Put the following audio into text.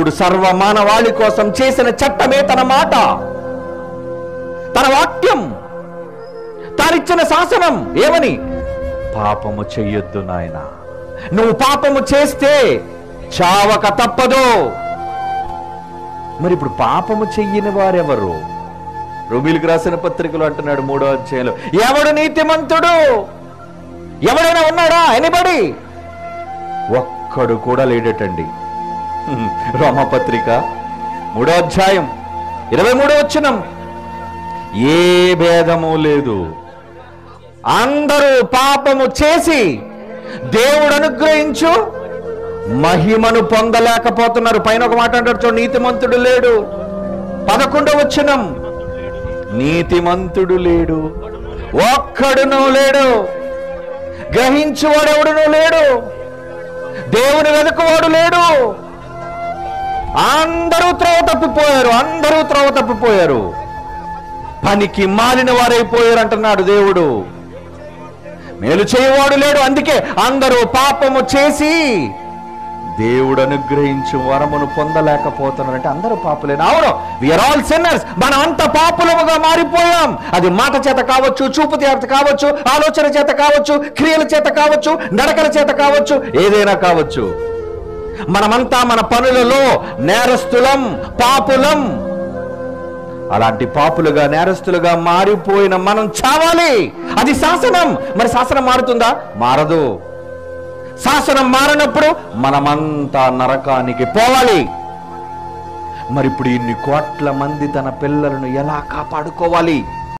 దేవుడు సర్వ మానవాళి కోసం చేసిన చట్టమే తన మాట, తన వాక్యం, తానిచ్చిన శాసనం. ఏమని? పాపము చెయ్యొద్దు నాయన, నువ్వు పాపము చేస్తే చావక తప్పదు. మరి ఇప్పుడు పాపము చెయ్యని వారెవరు? రోమీయులకు రాసిన పత్రికలు అంటున్నాడు 3వ అధ్యాయంలో, ఎవడు నీతిమంతుడు? ఎవడైనా ఉన్నాడా? ఎనిబడి? ఒక్కడు కూడా లేడటండి. రోమపత్రిక 3వ అధ్యాయం 23వ వచనం, ఏ భేదము లేదు, అందరూ పాపము చేసి దేవుడు అనుగ్రహించు మహిమను పొందలేకపోతున్నారు. పైన ఒక మాట అంటారు చూడండి, నీతిమంతుడు లేడు. 11వ వచనం, నీతిమంతుడు లేడు, ఒక్కడును లేడు, గ్రహించువాడెవడును లేడు, దేవుని వెనుకవాడు లేడు. అందరూ త్రోవ తప్పిపోయారు, అందరూ త్రోవ తప్పిపోయారు, పనికి మాలిన వారైపోయారు అంటున్నాడు దేవుడు. మేలు చేయవాడు లేడు. అందుకే అందరూ పాపము చేసి దేవుడు అనుగ్రహించు వరమును పొందలేకపోతున్నారంటే అందరూ పాపులేనా? అవును, వీఆర్ ఆల్ సిన్నర్స్. మనం అంత పాపులముగా మారిపోయాం. అది మాట చేత కావచ్చు, చూపు చేత కావచ్చు, ఆలోచన చేత కావచ్చు, క్రియల చేత కావచ్చు, నడకల చేత కావచ్చు, ఏదైనా కావచ్చు. మనమంతా మన పనులలో నేరస్తులం, పాపులం. అలాంటి పాపులుగా, నేరస్తులుగా మారిపోయిన మనం చావాలి. అది శాసనం. మరి శాసనం మారుతుందా? మారదు. శాసనం మారినప్పుడు మనమంతా నరకానికి పోవాలి. మరి ఇప్పుడు ఇన్ని కోట్ల మంది తన పిల్లలను ఎలా కాపాడుకోవాలి?